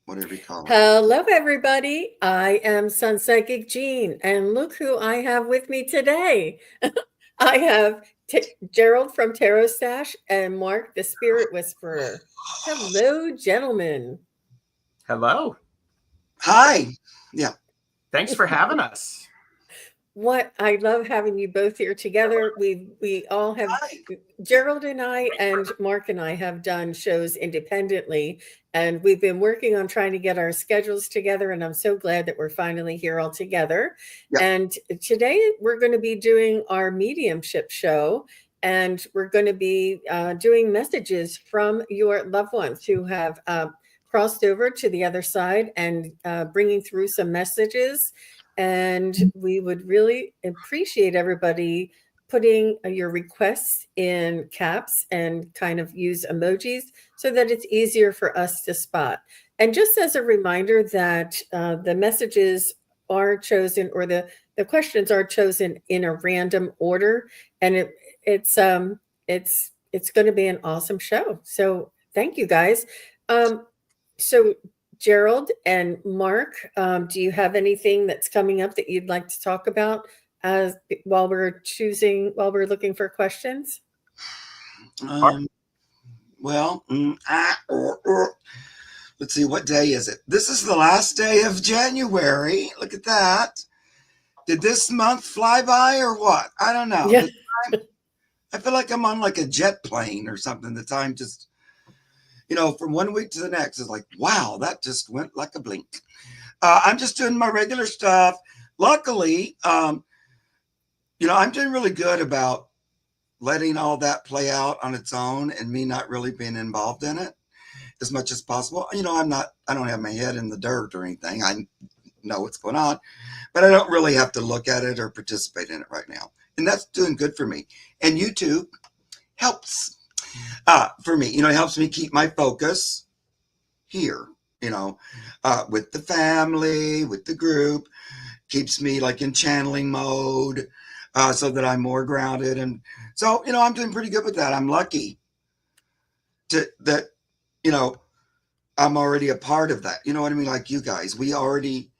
whatever you call it. Hello, everybody. I am SunPsychic Jean, and look who I have with me today. I have Gerald from TarotStache and Mark, the Spirit Whisperer. Hello, gentlemen. Hello. Hi. Yeah. Thanks for having us. What I love having you both here together. We all have Hi. Gerald and I and Mark and I have done shows independently, and we've been working on trying to get our schedules together. And I'm so glad that we're finally here all together. Yeah. And today we're going to be doing our mediumship show, and we're going to be doing messages from your loved ones who have crossed over to the other side and bringing through some messages. And we would really appreciate everybody putting your requests in caps and kind of use emojis so that it's easier for us to spot. And just as a reminder that the messages are chosen, or the questions are chosen in a random order, and it's going to be an awesome show. So thank you guys. So Gerald and Mark, do you have anything that's coming up that you'd like to talk about as while we're looking for questions? Well, let's see, what day is it? This is the last day of January. Look at that. Did this month fly by or what? I don't know. Yeah. I feel like I'm on like a jet plane or something. The time just, from one week to the next is like, wow, that just went like a blink. I'm just doing my regular stuff. Luckily, I'm doing really good about letting all that play out on its own and me not really being involved in it as much as possible. I don't have my head in the dirt or anything. I know what's going on, but I don't really have to look at it or participate in it right now. And that's doing good for me. And YouTube helps for me. It helps me keep my focus here, with the family, with the group, keeps me like in channeling mode. So that I'm more grounded. And so, I'm doing pretty good with that. I'm lucky that, I'm already a part of that. You know what I mean? Like you guys, we already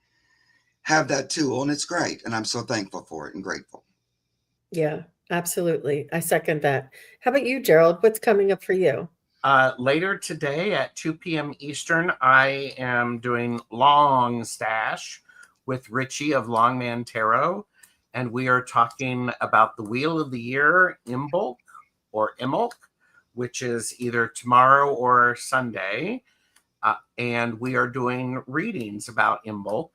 have that tool and it's great. And I'm so thankful for it and grateful. Yeah, absolutely. I second that. How about you, Gerald? What's coming up for you? Later today at 2 p.m. Eastern, I am doing Long Stash with Richie of Longman Tarot. And we are talking about the Wheel of the Year, Imbolc, which is either tomorrow or Sunday. And we are doing readings about Imbolc.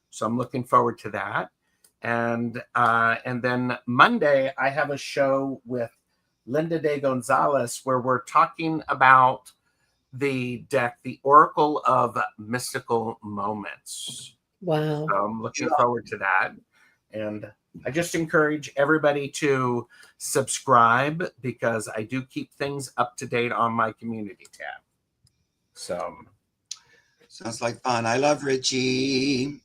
So I'm looking forward to that. And then Monday, I have a show with Linda de Gonzalez where we're talking about the deck, the Oracle of Mystical Moments. Wow. So I'm looking forward to that. And I just encourage everybody to subscribe because I do keep things up to date on my community tab. So sounds like fun. I love Richie.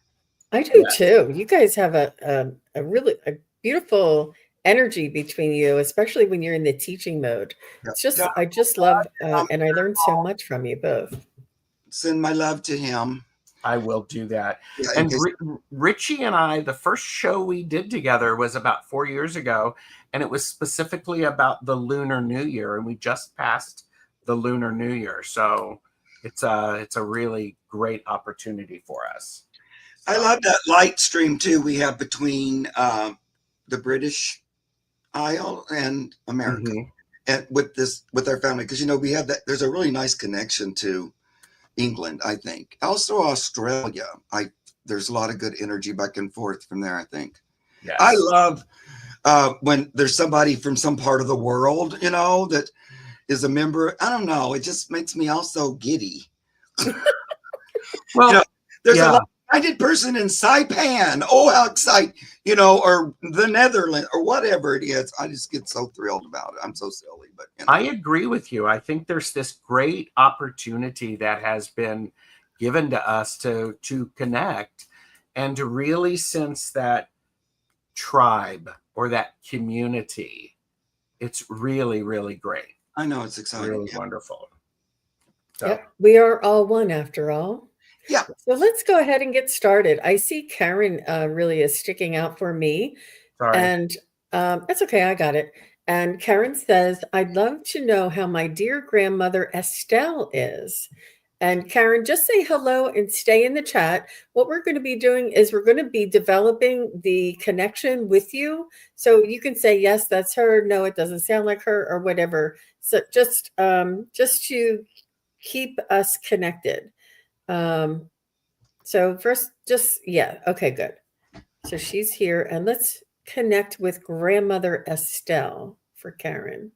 I do too. You guys have a really beautiful energy between you, especially when you're in the teaching mode. It's just I just love and I learned so much from you both. Send my love to him. I will do that. Yeah, and Richie and I, the first show we did together was about 4 years ago, and it was specifically about the Lunar New Year, and we just passed the Lunar New Year. So it's a really great opportunity for us. So. I love that light stream too we have between the British Isle and America, and with our family, because we have that. There's a really nice connection to England, I think. Also Australia. There's a lot of good energy back and forth from there, I think. Yes. I love when there's somebody from some part of the world, that is a member. I don't know. It just makes me also giddy. Well, there's a like-minded person in Saipan. Oh, how exciting, or the Netherlands or whatever it is. I just get so thrilled about it. I'm so silly, but I agree with you. I think there's this great opportunity that has been given to us to connect and to really sense that tribe or that community. It's really, really great. I know, it's exciting. Really wonderful. So Yep. We are all one after all. Yeah. So let's go ahead and get started. I see Karen really is sticking out for me. sorry. And that's okay. I got it. And Karen says, I'd love to know how my dear grandmother Estelle is. And Karen, just say hello and stay in the chat. What we're going to be doing is we're going to be developing the connection with you. So you can say, yes, that's her. No, it doesn't sound like her, or whatever. So just to keep us connected. So first, yeah. Okay, good. So she's here, and let's connect with grandmother Estelle for Karen.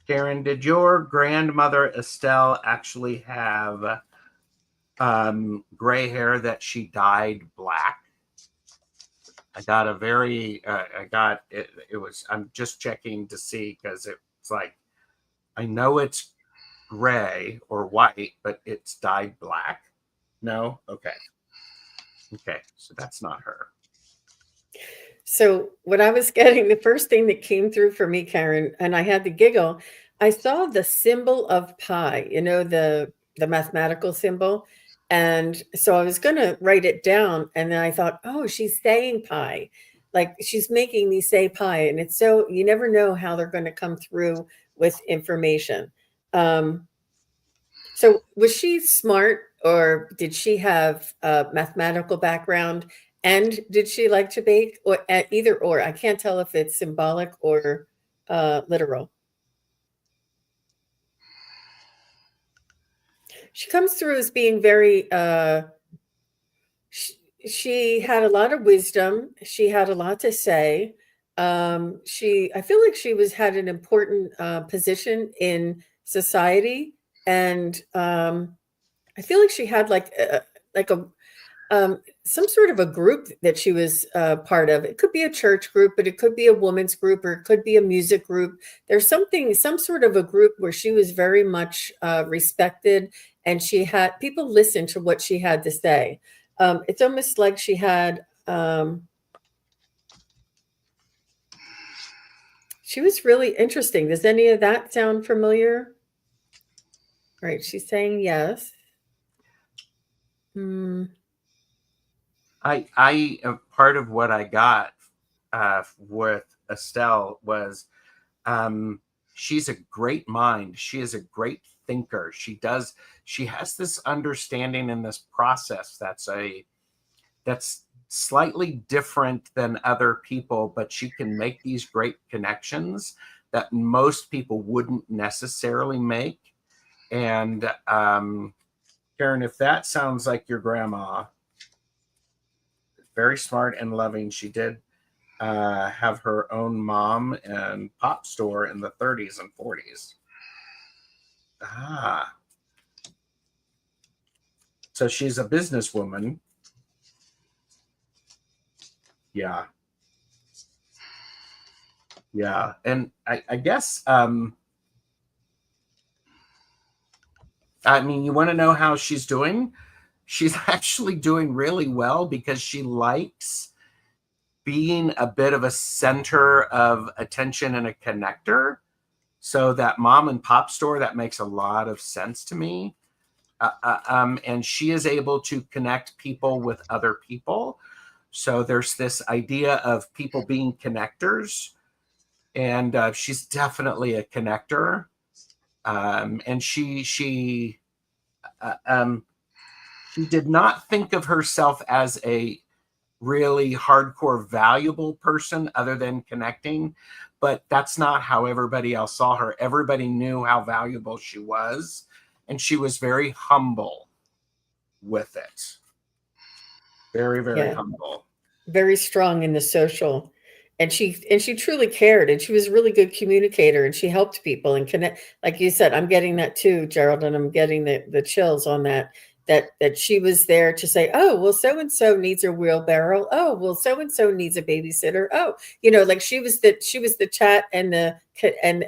Karen, did your grandmother Estelle actually have gray hair that she dyed black? I got a very, it was, I'm just checking to see, because it's like, I know it's gray or white, but it's dyed black. No? Okay. Okay. So that's not her. So what I was getting, the first thing that came through for me, Karen, and I had to giggle, I saw the symbol of pi, the mathematical symbol. And so I was going to write it down. And then I thought, oh, she's saying pi. Like she's making me say pi. And it's so, you never know how they're going to come through with information. So was she smart, or did she have a mathematical background? And did she like to bake, or either or? I can't tell if it's symbolic or literal. She comes through as being very, she had a lot of wisdom. She had a lot to say. I feel like she had an important position in society. And I feel like she had like a some sort of a group that she was part of. It could be a church group, but it could be a woman's group, or it could be a music group. There's some sort of a group where she was very much respected, and she had people listen to what she had to say. It's almost like she had, she was really interesting. Does any of that sound familiar? All right, she's saying yes. I part of what I got with Estelle was she's a great mind. She is a great thinker. She has this understanding in this process that's slightly different than other people, but she can make these great connections that most people wouldn't necessarily make. And Karen, if that sounds like your grandma, very smart and loving. She did have her own mom and pop store in the 30s and 40s. So she's a businesswoman. Yeah. Yeah. And I guess, I mean, you want to know how she's doing? She's actually doing really well, because she likes being a bit of a center of attention and a connector. So that mom and pop store, that makes a lot of sense to me. And she is able to connect people with other people. So there's this idea of people being connectors, and she's definitely a connector. And she did not think of herself as a really hardcore valuable person other than connecting, but that's not how everybody else saw her. Everybody knew how valuable she was, and she was very humble with it. Very, very humble. Very strong in the social. And she truly cared, and she was a really good communicator, and she helped people and connect. Like you said, I'm getting that too, Gerald, and I'm getting the chills on that. that she was there to say, oh, well, so and so needs a wheelbarrow. Oh, well, so and so needs a babysitter. Oh, like she was the chat and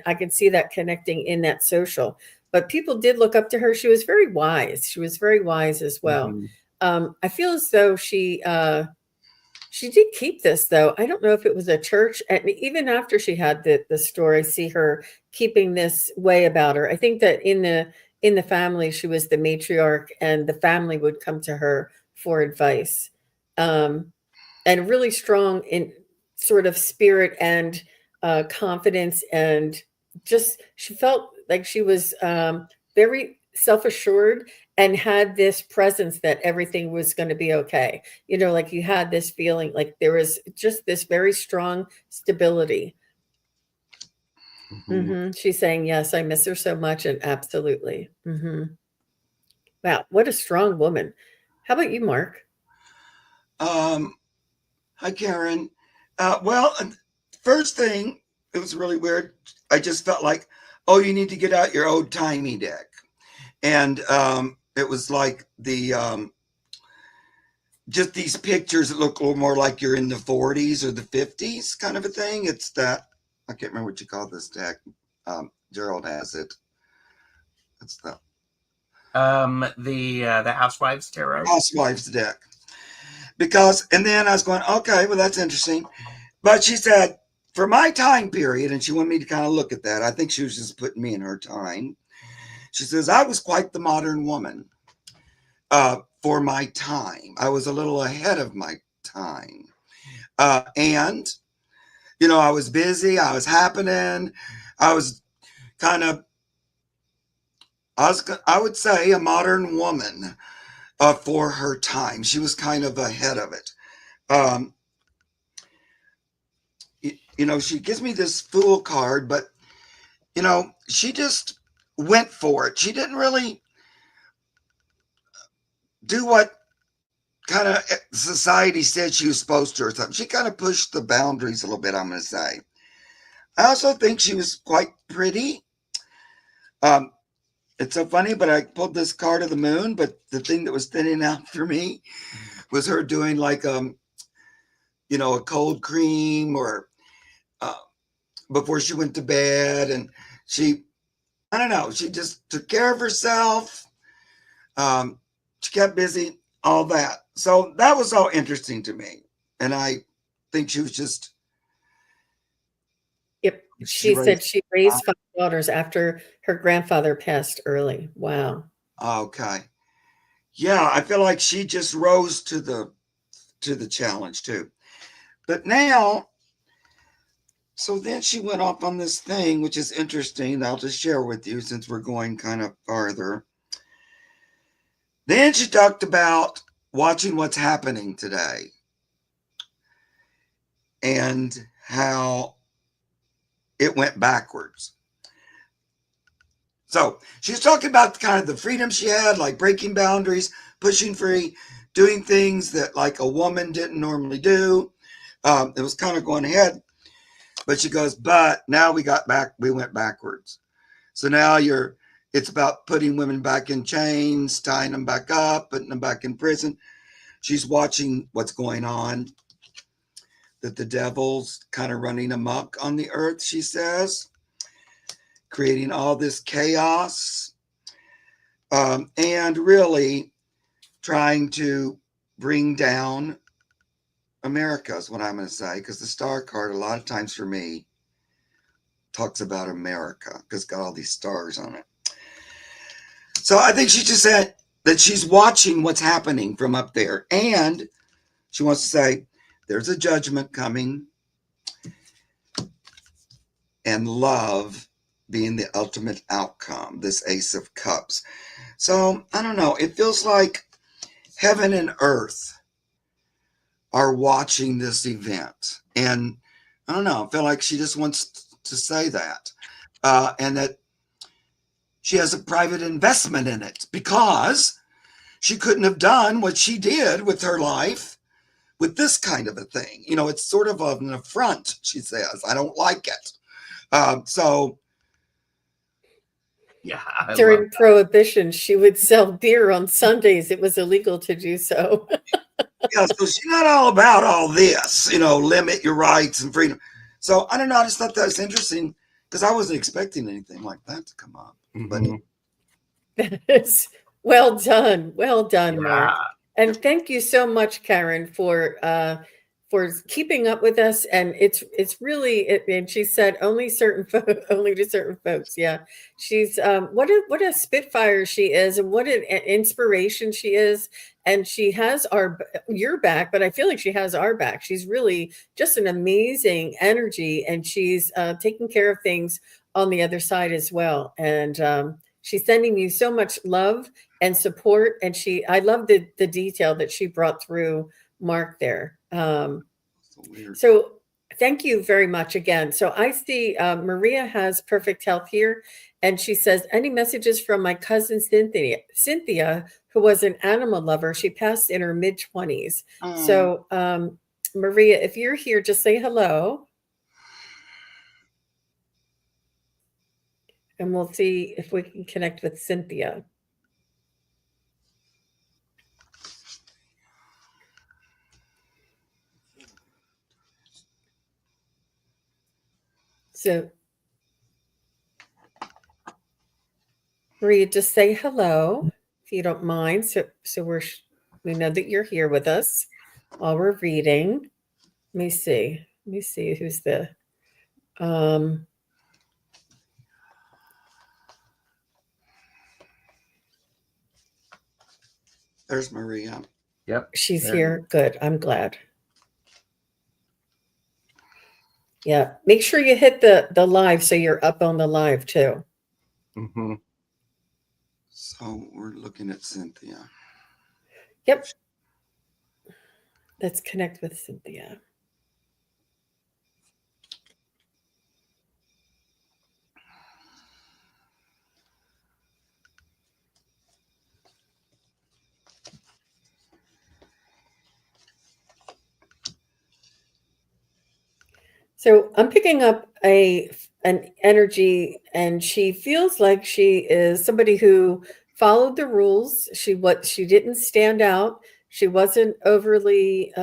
I could see that connecting in that social. But people did look up to her. She was very wise. She was very wise as well. I feel as though she did keep this, though. I don't know if it was a church. And even after she had the story, I see her keeping this way about her. I think that in the family, she was the matriarch, and the family would come to her for advice. And really strong in sort of spirit and confidence, and just she felt like she was very self-assured and had this presence that everything was going to be okay. Like you had this feeling like there was just this very strong stability. She's saying, yes, I miss her so much. And absolutely. Wow. What a strong woman. How about you, Mark? Hi, Karen. Well, first thing, it was really weird. I just felt like, oh, you need to get out your old timey deck. And it was like just these pictures that look a little more like you're in the 40s or the 50s kind of a thing. It's that, I can't remember what you call this deck. Gerald has it. It's the Housewives Tarot. Housewives deck. And then I was going, okay, well, that's interesting. But she said, for my time period, and she wanted me to kind of look at that. I think she was just putting me in her time. She says, I was quite the modern woman for my time. I was a little ahead of my time. And, I was busy. I was happening. I was kind of, I would say a modern woman for her time. She was kind of ahead of it. She gives me this Fool card, but, she just went for it. She didn't really do what kind of society said she was supposed to or something. She kind of pushed the boundaries a little bit, I'm going to say. I also think she was quite pretty. It's so funny, but I pulled this card of the moon, but the thing that was standing out for me was her doing like, a cold cream or before she went to bed. And I don't know, she just took care of herself. She kept busy, all that. So that was all interesting to me. And I think she was just. Yep. She said she raised 5 daughters after her grandfather passed early. Wow. Okay. Yeah, I feel like she just rose to the challenge too. But now, so then she went off on this thing, which is interesting. I'll just share with you since we're going kind of farther. Then she talked about watching what's happening today and how it went backwards. So she's talking about kind of the freedom she had, like breaking boundaries, pushing free, doing things that like a woman didn't normally do. It was kind of going ahead. But she goes, but now we went backwards. So now it's about putting women back in chains, tying them back up, putting them back in prison. She's watching what's going on, that the devil's kind of running amok on the earth, she says, creating all this chaos, and really trying to bring down America is what I'm going to say, because the star card a lot of times for me talks about America because it's got all these stars on it. So I think she just said that she's watching what's happening from up there, and she wants to say there's a judgment coming, and love being the ultimate outcome, this Ace of Cups. So I don't know, it feels like heaven and earth are watching this event. And I don't know, I feel like she just wants to say that. And that she has a private investment in it because she couldn't have done what she did with her life with this kind of a thing. It's sort of an affront, she says. I don't like it. So Yeah, I love During that. Prohibition, she would sell beer on Sundays. It was illegal to do so. Yeah, so she's not all about all this, limit your rights and freedom. So I don't know. I just thought that was interesting because I wasn't expecting anything like that to come up. But Mhm. It's well done. Well done, Mark. Yeah. And thank you so much, Karen, for keeping up with us. And it's really and she said only only to certain folks. Yeah. She's what a spitfire she is, and what an inspiration she is. And she has your back, but I feel like she has our back. She's really just an amazing energy, and she's taking care of things on the other side as well. And she's sending you so much love and support. And I love the detail that she brought through, Mark, there. so weird. So thank you very much again. So I see Maria has perfect health here. And she says, any messages from my cousin Cynthia, who was an animal lover? She passed in her mid-20s. So Maria, if you're here, just say hello. And we'll see if we can connect with Cynthia. So, Maria, just say hello if you don't mind. So we know that you're here with us while we're reading. Let me see who's the. There's Maria. Yep. She's here. Good. I'm glad. Yeah. Make sure you hit the live so you're up on the live too. Mm-hmm. So we're looking at Cynthia. Yep. Let's connect with Cynthia. So I'm picking up an energy, and she feels like she is somebody who followed the rules. She didn't stand out. She wasn't overly.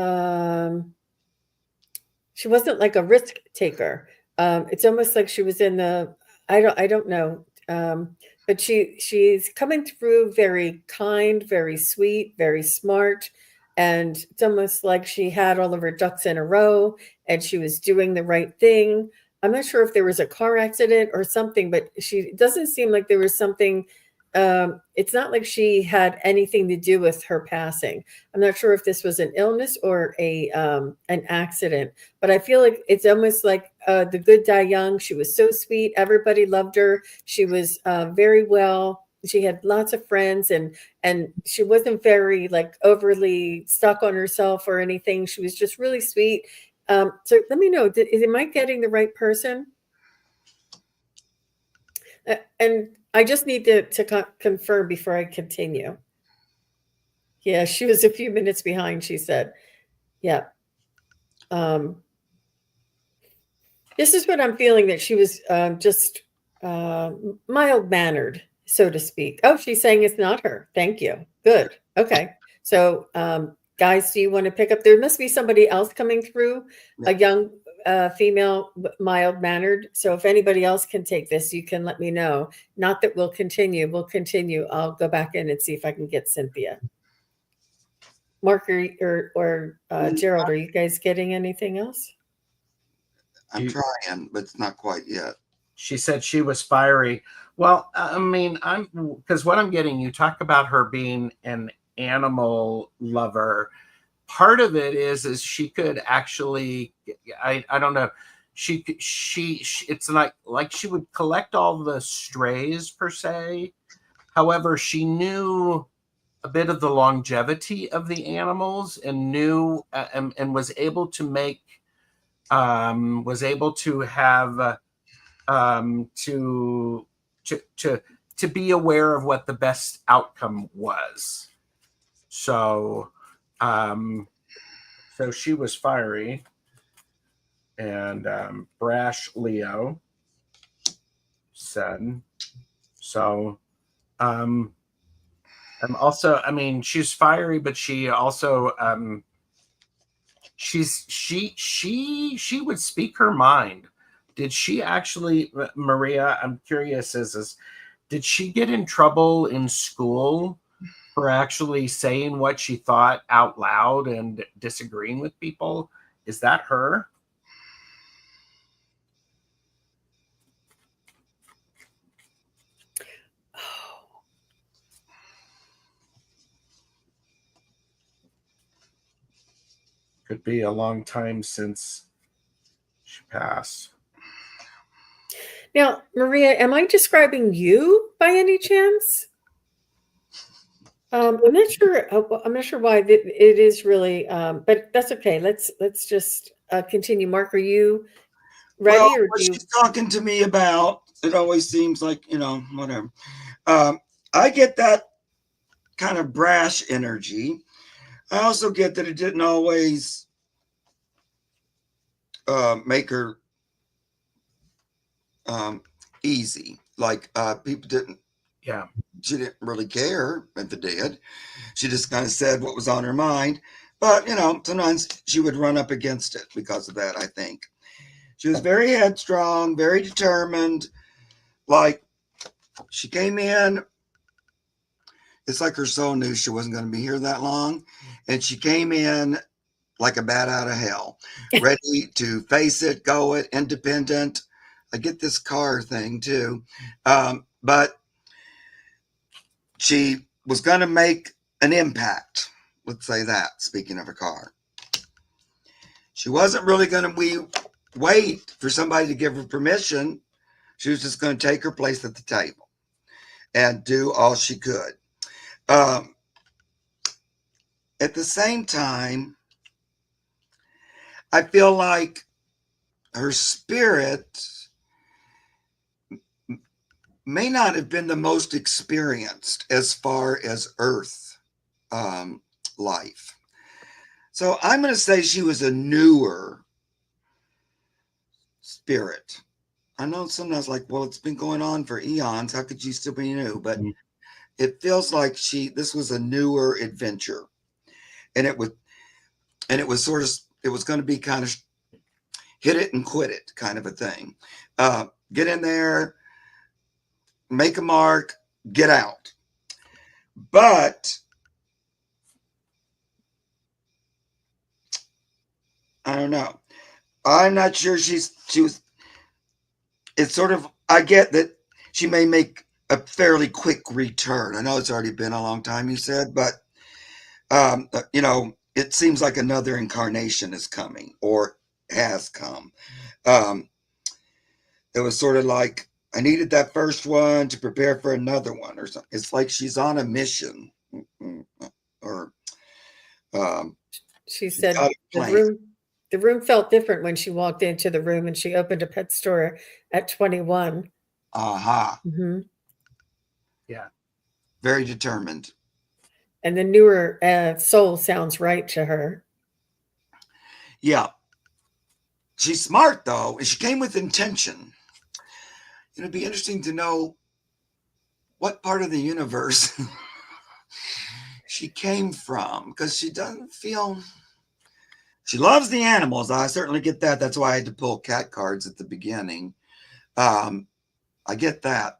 She wasn't like a risk taker. It's almost like she was in the. I don't know. But she's coming through very kind, very sweet, very smart. And it's almost like she had all of her ducks in a row and she was doing the right thing. I'm not sure if there was a car accident or something, but it doesn't seem like there was something. It's not like she had anything to do with her passing. I'm not sure if this was an illness or an accident, but I feel like it's almost like the good die young. She was so sweet. Everybody loved her. She was very well. She had lots of friends, and she wasn't very like overly stuck on herself or anything. She was just really sweet. So let me know, am I getting the right person? And I just need to confirm before I continue. Yeah, she was a few minutes behind, she said. Yeah. This is what I'm feeling, that she was just mild-mannered, so to speak. Oh, she's saying it's not her. Thank you. Good. Okay. So, guys, do you want to pick up? There must be somebody else coming through, a young female, mild-mannered. So if anybody else can take this, you can let me know. Not that we'll continue. We'll continue. I'll go back in and see if I can get Cynthia. Mark or Gerald, are you guys getting anything else? I'm trying, but it's not quite yet. She said she was fiery. Well, I mean, because what I'm getting, you talk about her being an animal lover. Part of it is she could actually, I don't know, she it's like she would collect all the strays per se. However, she knew a bit of the longevity of the animals and knew and was able to make was able to have to be aware of what the best outcome was. So so she was fiery and brash Leo said So, and also, I mean, she's fiery, but she also, she would speak her mind. Did she actually, Maria? I'm curious. Did she get in trouble in school for actually saying what she thought out loud and disagreeing with people? Is that her? Could be a long time since she passed. Now, Maria, am I describing you by any chance? I'm not sure. I'm not sure why it is really, but that's okay. Let's just continue. Mark, are you ready, Well, or what do you? she's talking to me about, it always seems like, whatever. I get that kind of brash energy. I also get that it didn't always make her easy. Like people didn't. Yeah. She didn't really care if it did. She just kind of said what was on her mind. But sometimes she would run up against it because of that. I think she was very headstrong, very determined. Like she came in. It's like her soul knew she wasn't going to be here that long, and she came in like a bat out of hell, ready to face it, go it, independent. I get this car thing too. But she was going to make an impact. Let's say that, speaking of a car. She wasn't really going to wait for somebody to give her permission. She was just going to take her place at the table and do all she could. At the same time, I feel like her spirit may not have been the most experienced as far as Earth life. So I'm going to say she was a newer spirit. I know sometimes like, well, it's been going on for eons. How could you still be new? But it feels like this was a newer adventure. And it was sort of, it was going to be kind of hit it and quit it kind of a thing. Get in there, make a mark, get out. But I don't know. I'm not sure she was. It's sort of, I get that she may make a fairly quick return. I know it's already been a long time, you said, but it seems like another incarnation is coming or has come. It was sort of like I needed that first one to prepare for another one or something. It's like she's on a mission, or She said the room felt different when she walked into the room and she opened a pet store at 21. Aha. Mm-hmm. Yeah. Very determined. And the newer soul sounds right to her. Yeah. She's smart, though, and she came with intention. It'd be interesting to know what part of the universe she came from, because she doesn't feel... She loves the animals. I certainly get that. That's why I had to pull cat cards at the beginning. I get that.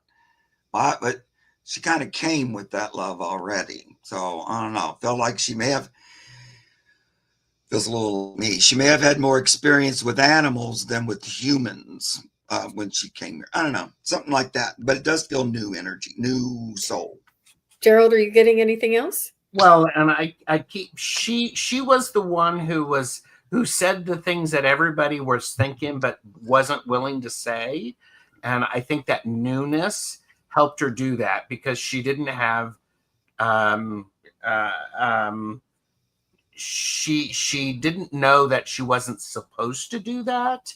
But she kind of came with that love already. So, I don't know. Felt like she may have... Feels a little me. She may have had more experience with animals than with humans when she came here. I don't know. Something like that. But it does feel new energy, new soul. Gerald, are you getting anything else? Well, and I keep she was the one who said the things that everybody was thinking but wasn't willing to say, and I think that newness helped her do that because she didn't have she didn't know that she wasn't supposed to do that,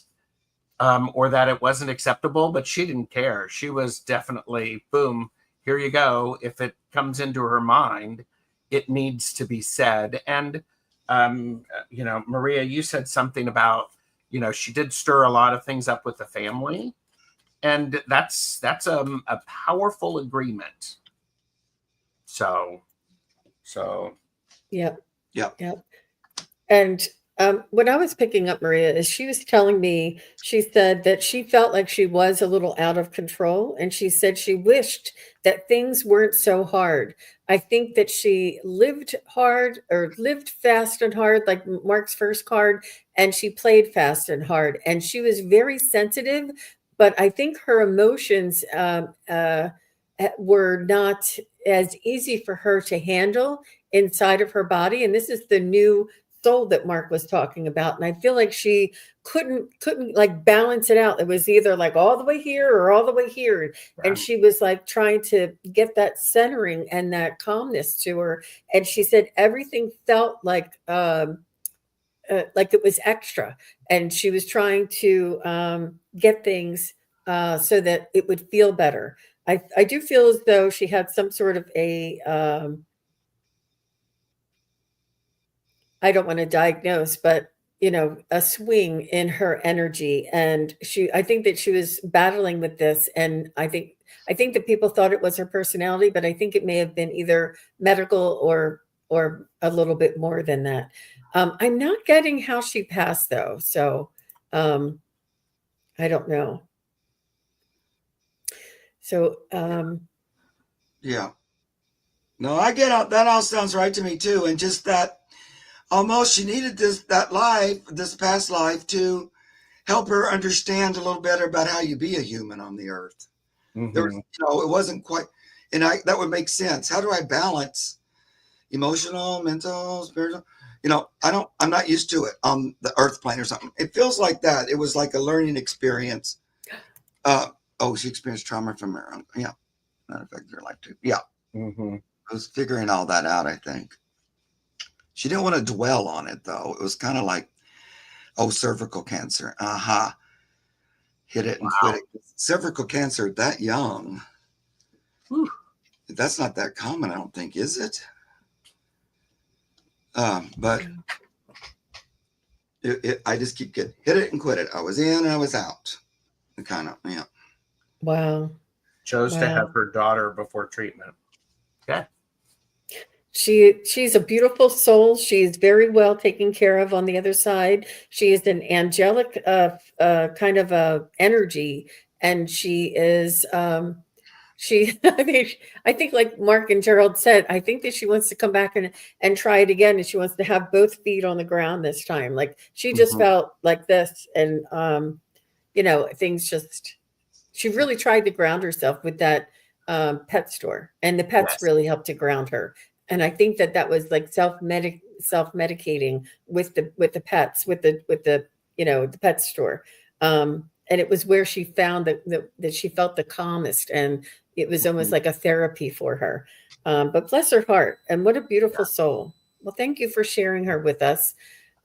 or that it wasn't acceptable, but she didn't care. She was definitely, boom, here you go. If it comes into her mind, it needs to be said. And, Maria, you said something about, she did stir a lot of things up with the family. and that's a powerful agreement. So Yep. Yep. Yep. And what I was picking up, Maria, is she was telling me, she said that she felt like she was a little out of control. And she said she wished that things weren't so hard. I think that she lived hard, or lived fast and hard, like Mark's first card, and she played fast and hard. And she was very sensitive, but I think her emotions were not as easy for her to handle inside of her body. And this is the new soul that Mark was talking about. And I feel like she couldn't like balance it out. It was either like all the way here or all the way here. And she was like trying to get that centering and that calmness to her. And she said everything felt like it was extra. And she was trying to get things so that it would feel better. I do feel as though she had some sort of a I don't want to diagnose, but a swing in her energy. And I think that she was battling with this. And I think that people thought it was her personality, but I think it may have been either medical or a little bit more than that. I'm not getting how she passed though. So I don't know. So yeah. No, I get out. That all sounds right to me too. And just that almost she needed this past life to help her understand a little better about how you be a human on the earth. Mm-hmm. There was, it wasn't quite, and that would make sense. How do I balance emotional, mental, spiritual? I'm not used to it on the earth plane or something. It feels like that. It was like a learning experience. She experienced trauma from her. Yeah. That affected her life too. Yeah. Mm-hmm. I was figuring all that out, I think. She didn't want to dwell on it, though. It was kind of like, cervical cancer. Hit it and quit it. Cervical cancer that young. Whew. That's not that common, I don't think, is it? But I just keep getting hit it and quit it. I was in and I was out. Kind of, yeah. Wow. Chose to have her daughter before treatment. Yeah. She's a beautiful soul. She's very well taken care of on the other side. She is an angelic kind of a energy, and she is I think like Mark and Gerald said, I think that she wants to come back and try it again, and she wants to have both feet on the ground this time. Like she just felt like this, and things just. She really tried to ground herself with that pet store, and the pets really helped to ground her. And I think that was like self-medicating with the pets, with the pet store. And it was where she found that she felt the calmest, and it was almost like a therapy for her. But bless her heart, and what a beautiful soul. Well, thank you for sharing her with us,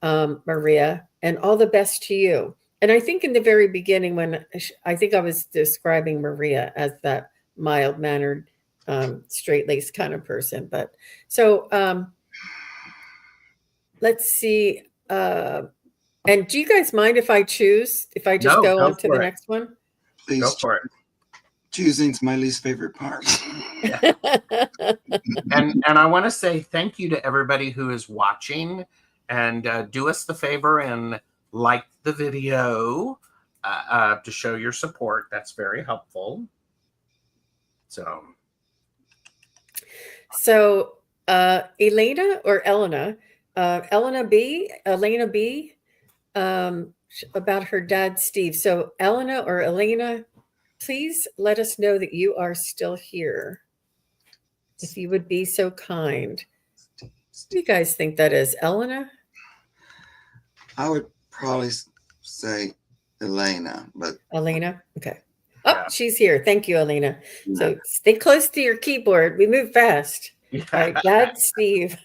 Maria, and all the best to you. And I think in the very beginning, when I think I was describing Maria as that mild-mannered, straight-laced kind of person. But so let's see. And do you guys mind if I just go on to the next one? Please. Go for it. Choosing's my least favorite part. And I want to say thank you to everybody who is watching, and do us the favor and like the video to show your support. That's very helpful. So Elena or Elena B, about her dad, Steve. So Elena or Elena, please let us know that you are still here. If you would be so kind. What do you guys think that is, Elena? I would probably say Elena, but Elena. Okay. Oh, she's here. Thank you, Elena. So stay close to your keyboard. We move fast. All right, Dad Steve.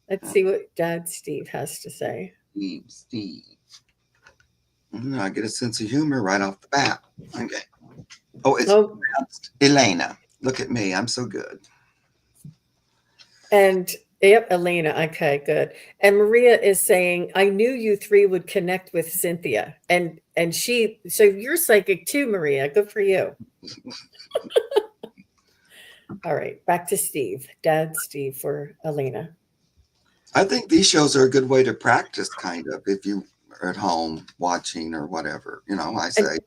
Let's see what Dad Steve has to say. Steve. I get a sense of humor right off the bat. Okay. Oh, it's pronounced Elena. Look at me. I'm so good. And Yep, Elena. Okay, good. And Maria is saying, I knew you three would connect with Cynthia. And she, so you're psychic too, Maria. Good for you. All right, back to Steve. Dad Steve for Elena. I think these shows are a good way to practice, kind of, if you are at home watching or whatever. You know, I say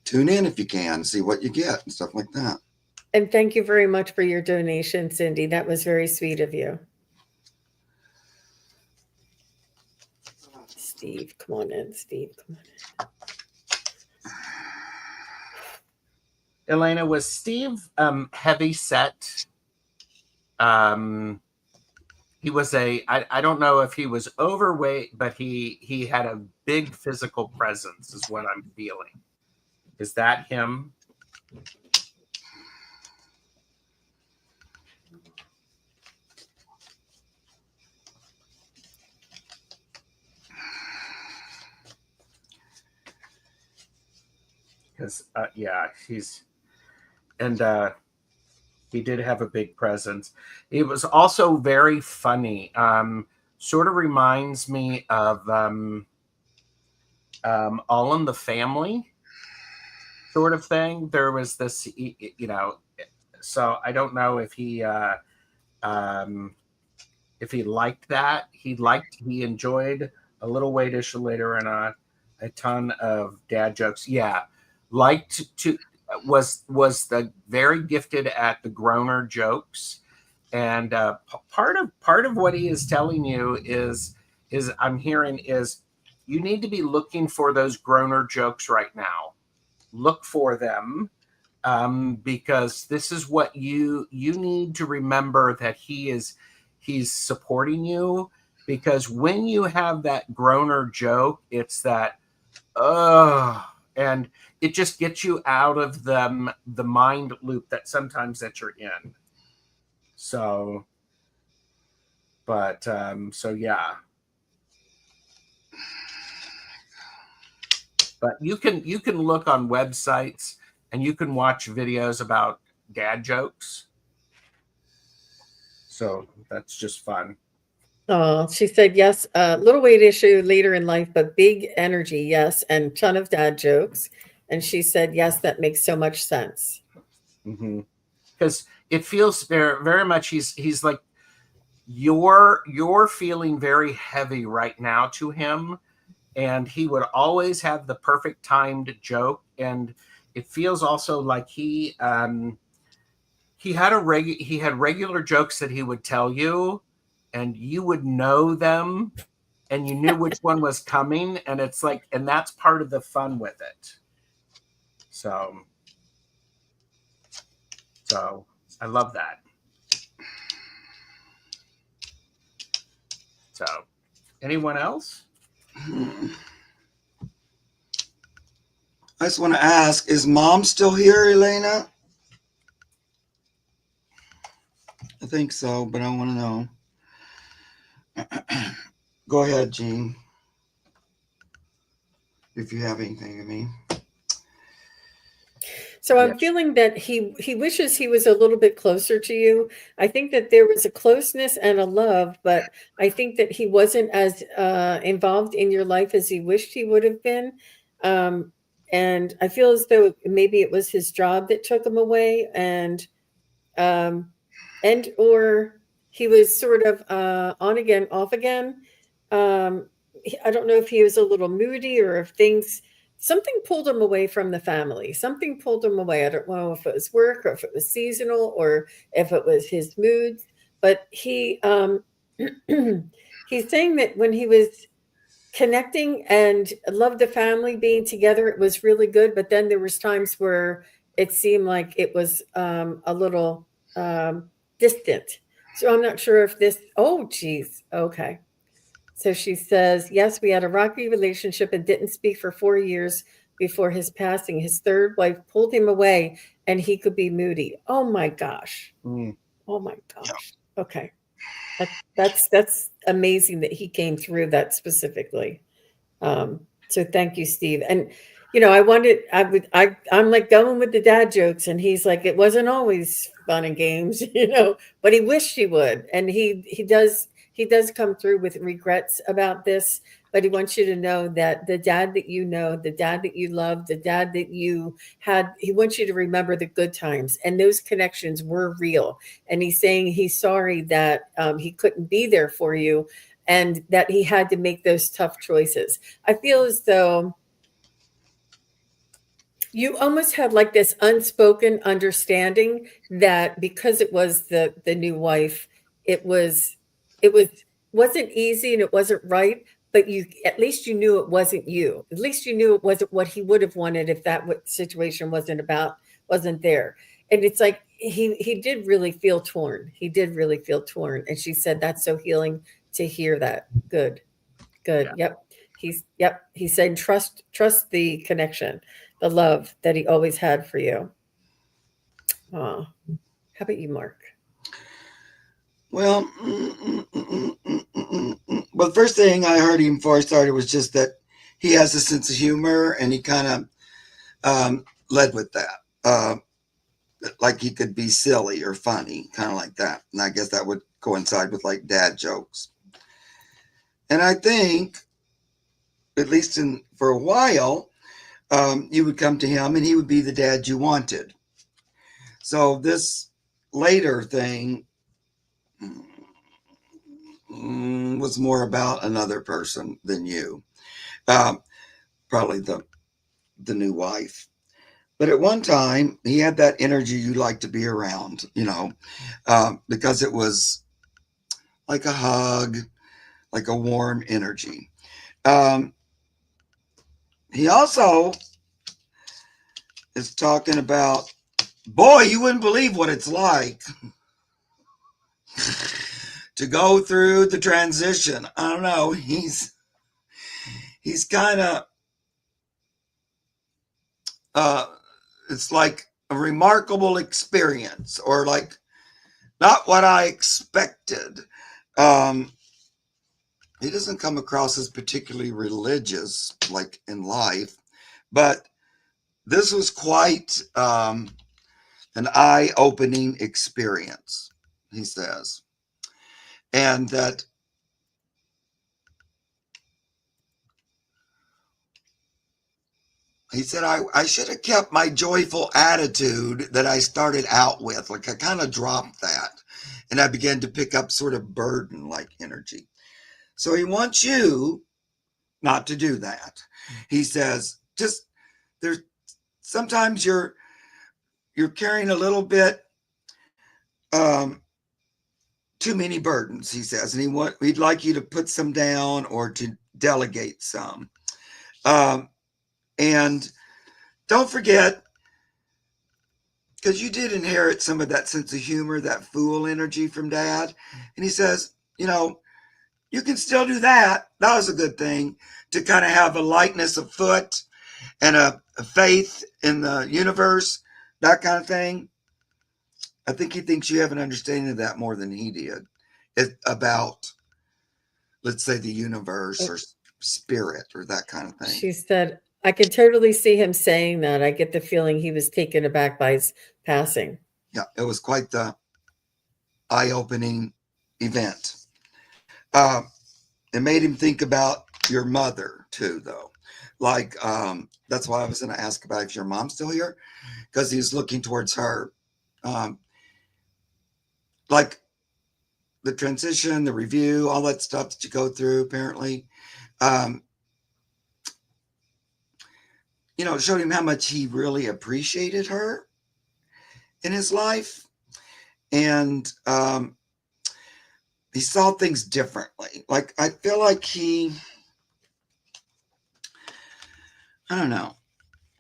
tune in if you can, see what you get and stuff like that. And thank you very much for your donation, Cindy. That was very sweet of you. Steve, come on in. Steve, come on in. Elena, was Steve heavy set? He was I don't know if he was overweight, but he had a big physical presence is what I'm feeling. Is that him? Because yeah, he's, and he did have a big presence. It was also very funny. Sort of reminds me of All in the Family sort of thing. There was this, you know, so I don't know if he liked that. He enjoyed a little weightish later and a ton of dad jokes. Yeah. Was the very gifted at the groaner jokes, and part of what he is telling you is I'm hearing is you need to be looking for those groaner jokes right now. Look for them, because this is what you need to remember, that he's supporting you, because when you have that groaner joke, it's that and it just gets you out of the mind loop that sometimes that you're in. So, but so yeah. But you can look on websites and you can watch videos about dad jokes. So that's just fun. Oh, she said yes. Little weight issue later in life, but big energy, yes, and ton of dad jokes. And she said yes, that makes so much sense. Because it feels very, very much he's like you're feeling very heavy right now to him, and he would always have the perfect timed joke, and it feels also like he had regular jokes that he would tell you, and you would know them, and you knew which one was coming, and it's like, and that's part of the fun with it. So I love that. So, anyone else? I just want to ask, is Mom still here, Elena? I think so, but I want to know. Go ahead, Jean, if you have anything to me. So I'm feeling that he wishes he was a little bit closer to you. I think that there was a closeness and a love, but I think that he wasn't as involved in your life as he wished he would have been. And I feel as though maybe it was his job that took him away, and or he was sort of on again, off again. I don't know if he was a little moody or if something pulled him away from the family. Something pulled him away. I don't know if it was work or if it was seasonal or if it was his moods. But he he's saying that when he was connecting and loved the family being together, it was really good. But then there was times where it seemed like it was a little distant. So I'm not sure if this. Oh, geez. Okay. So she says, yes, we had a rocky relationship and didn't speak for 4 years before his passing. His third wife pulled him away and he could be moody. Oh my gosh. Oh my gosh. Okay. That's amazing that he came through that specifically. So thank you, Steve. And I'm like going with the dad jokes, and he's like, it wasn't always fun and games, but he wished he would. And he does come through with regrets about this, but he wants you to know that the dad that you know, the dad that you love, the dad that you had, he wants you to remember the good times, and those connections were real. And he's saying he's sorry that he couldn't be there for you, and that he had to make those tough choices. I feel as though you almost had like this unspoken understanding that because it was the new wife, it was wasn't easy and it wasn't right, but you at least you knew it wasn't you. At least you knew it wasn't what he would have wanted if that situation wasn't there. And it's like he did really feel torn. He did really feel torn. And she said that's so healing to hear that. Good. Good. Yeah. Yep. He's saying trust the connection, the love that he always had for you. Oh, how about you, Mark? Well, well, the first thing I heard him before I started was just that he has a sense of humor, and he kind of led with that. Like he could be silly or funny, kind of like that. And I guess that would coincide with like dad jokes. And I think, at least for a while, you would come to him and he would be the dad you wanted. So this later thing was more about another person than you. Probably the new wife. But at one time, he had that energy you like to be around, because it was like a hug, like a warm energy. He also is talking about, boy, you wouldn't believe what it's like to go through the transition. I don't know. He's kind of, it's like a remarkable experience, or like not what I expected. He doesn't come across as particularly religious, like in life, but this was quite an eye-opening experience, he says. And that he said, I should have kept my joyful attitude that I started out with. Like I kind of dropped that, and I began to pick up sort of burden-like energy. So he wants you not to do that. He says, just there's sometimes you're carrying a little bit too many burdens, he says, and he'd like you to put some down or to delegate some. And don't forget, because you did inherit some of that sense of humor, that fool energy from dad. And he says, you can still do that. That was a good thing, to kind of have a lightness of foot and a faith in the universe, that kind of thing. I think he thinks you have an understanding of that more than he did, about, let's say, the universe or spirit or that kind of thing. She said, I could totally see him saying that. I get the feeling he was taken aback by his passing. Yeah, it was quite the eye-opening event. It made him think about your mother too, though. Like, that's why I was going to ask about if your mom's still here, because he was looking towards her. Like the transition, the review, all that stuff that you go through, apparently, it showed him how much he really appreciated her in his life. And he saw things differently. Like, I feel like he, I don't know,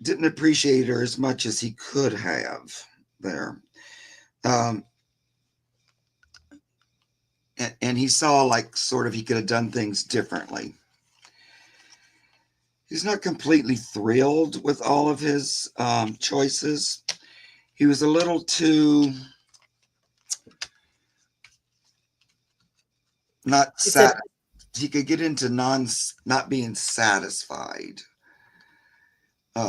didn't appreciate her as much as he could have there. And he saw, like, sort of he could have done things differently. He's not completely thrilled with all of his choices. He was a little too not he could get into not being satisfied.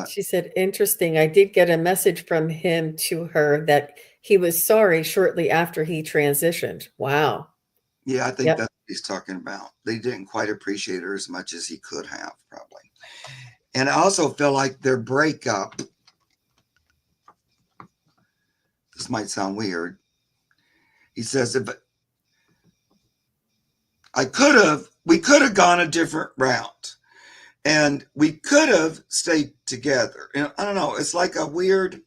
She said, interesting. I did get a message from him to her that he was sorry shortly after he transitioned. Wow. Yeah, I think Yep. that's what he's talking about. They didn't quite appreciate her as much as he could have, probably. And I also feel like their breakup, this might sound weird. He says, if we could have gone a different route and we could have stayed together. And I don't know, it's like a weird,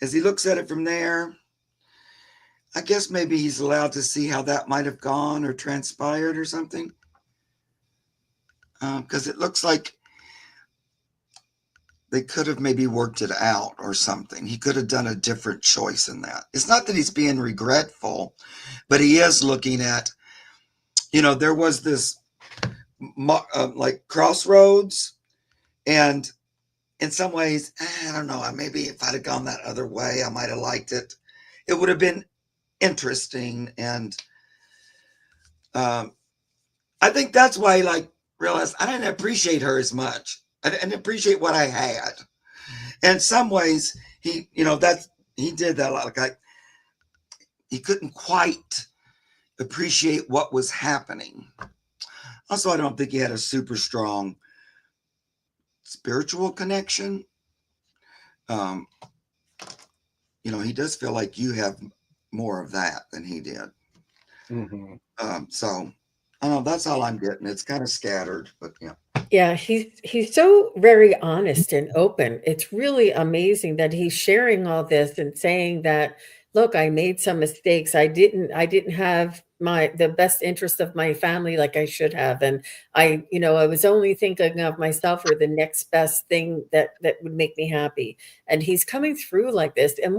as he looks at it from there, I guess maybe he's allowed to see how that might have gone or transpired or something. Because it looks like they could have maybe worked it out or something. He could have done a different choice in that. It's not that he's being regretful, but he is looking at, there was this like crossroads, and in some ways, I don't know, maybe if I'd have gone that other way, I might have liked it. It would have been interesting. And I think that's why he realized I didn't appreciate her as much. I didn't appreciate what I had. And in some ways, he did that. He couldn't quite appreciate what was happening. Also, I don't think he had a super strong spiritual connection. He does feel like you have more of that than he did. Mm-hmm. So I don't know, that's all I'm getting. It's kind of scattered, but yeah. Yeah, he's so very honest and open. It's really amazing that he's sharing all this and saying that, look, I made some mistakes. I didn't have the best interest of my family like I should have. And I was only thinking of myself or the next best thing that would make me happy. And he's coming through like this. And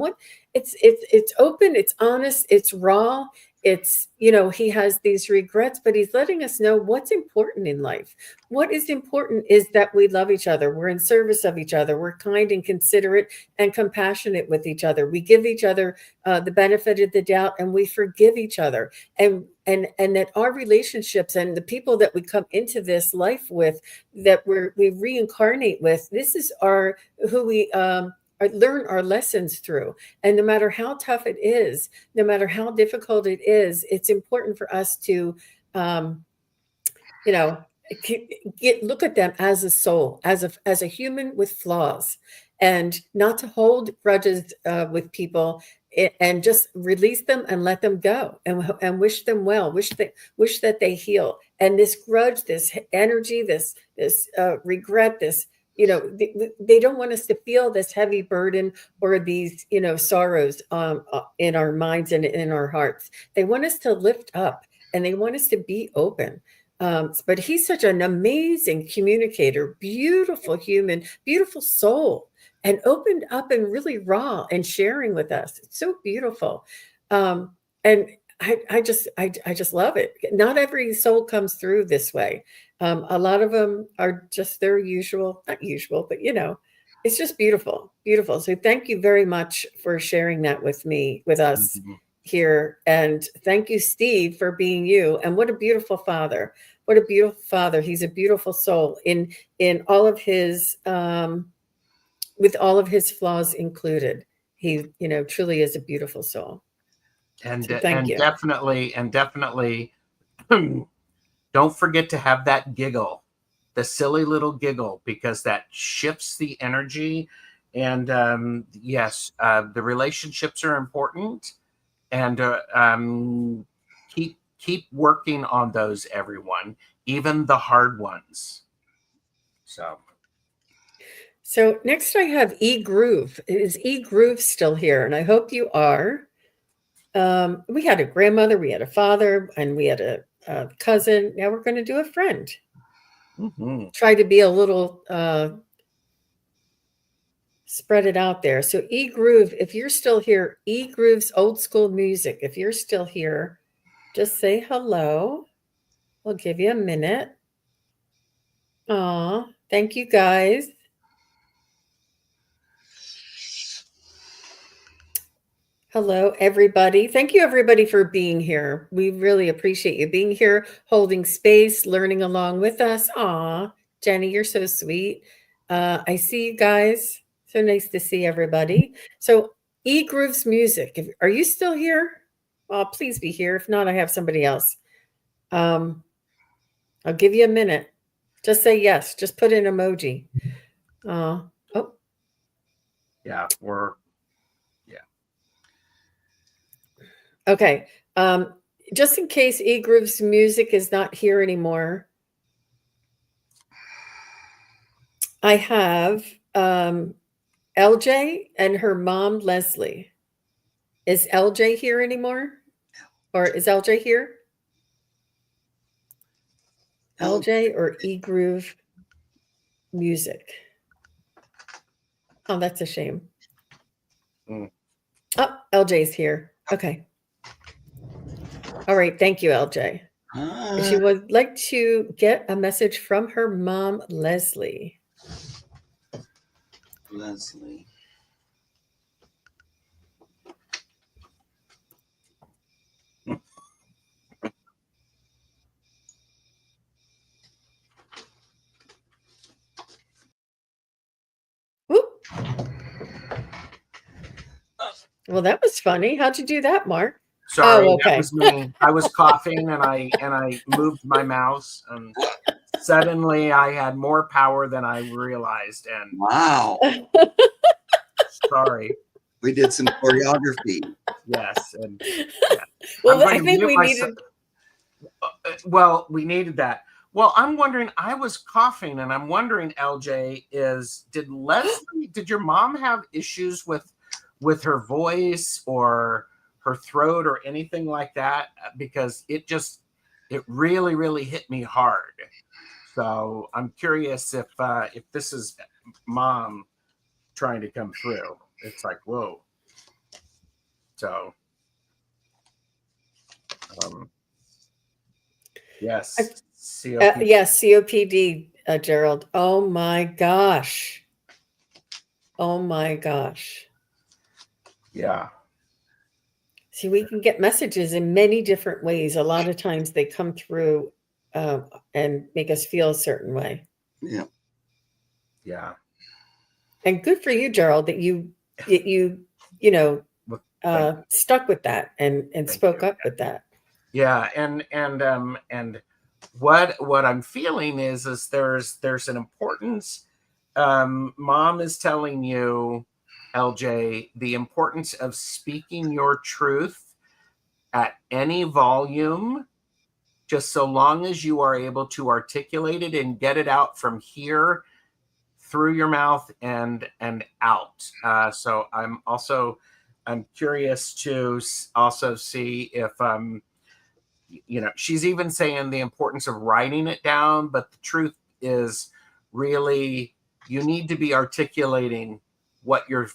it's open, it's honest, it's raw. It's, he has these regrets, but he's letting us know what's important in life. What is important is that we love each other. We're in service of each other. We're kind and considerate and compassionate with each other. We give each other the benefit of the doubt, and we forgive each other. And that our relationships and the people that we come into this life with, that we reincarnate with, this is who we learn our lessons through. And no matter how tough it is, no matter how difficult it is, it's important for us to, look at them as a soul, as a human with flaws, and not to hold grudges with people, and just release them and let them go, and wish them well, wish that they heal. And this grudge, this energy, this regret, this, they don't want us to feel this heavy burden or these, sorrows in our minds and in our hearts. They want us to lift up, and they want us to be open. But he's such an amazing communicator, beautiful human, beautiful soul, and opened up and really raw and sharing with us. It's so beautiful. And I just love it. Not every soul comes through this way. A lot of them are just their usual, not usual, but it's just beautiful, beautiful. So thank you very much for sharing that with us Mm-hmm. here. And thank you, Steve, for being you. And what a beautiful father. What a beautiful father. He's a beautiful soul in all of his, with all of his flaws included. He, truly is a beautiful soul. And So thank you. definitely don't forget to have that giggle, the silly little giggle, because that shifts the energy. And yes, the relationships are important, and keep working on those, everyone, even the hard ones. So next I have E Groove. Is E Groove still here? And I hope you are. We had a grandmother, we had a father, and we had a cousin. Now we're going to do a friend. Mm-hmm. Try to be a little spread it out there. So E Groove, if you're still here, E Groove's old school music. If you're still here, just say hello. We'll give you a minute. Aw, thank you guys. Hello, everybody. Thank you, everybody, for being here. We really appreciate you being here, holding space, learning along with us. Aw, Jenny, you're so sweet. I see you guys. So nice to see everybody. So, Grooves Music, are you still here? Oh, please be here. If not, I have somebody else. I'll give you a minute. Just say yes. Just put an emoji. Oh, Yeah, okay. Just in case Grooves Music is not here anymore, I have LJ and her mom, Leslie. Is LJ here anymore? Or is LJ here? LJ or Groove Music? Oh, that's a shame. Mm. Oh, LJ's here. Okay. All right. Thank you, LJ. She would like to get a message from her mom, Leslie. Leslie. Whoop. Well, that was funny. How'd you do that, Mark? Sorry, Oh, okay. that was me. I was coughing and I moved my mouse, and suddenly I had more power than I realized. And Wow. Sorry. We did some choreography. Yes. And yeah. Well, I think we needed. Well, we needed that. Well, I'm wondering, I was coughing and I'm wondering, LJ, did your mom have issues with her voice or her throat or anything like that? Because it really, really hit me hard. So I'm curious if this is mom trying to come through. It's like, whoa. So, yes. COPD. Yes, COPD, Gerald. Oh my gosh. Oh my gosh. Yeah. See, we can get messages in many different ways. A lot of times they come through and make us feel a certain way. Yeah. Yeah. And good for you, Gerald, that you stuck with that and spoke up with that. Yeah, and what I'm feeling is there's an importance. Mom is telling you, LJ, the importance of speaking your truth at any volume, just so long as you are able to articulate it and get it out from here through your mouth and out. So I'm curious to also see if she's even saying the importance of writing it down, but the truth is really you need to be articulating what you're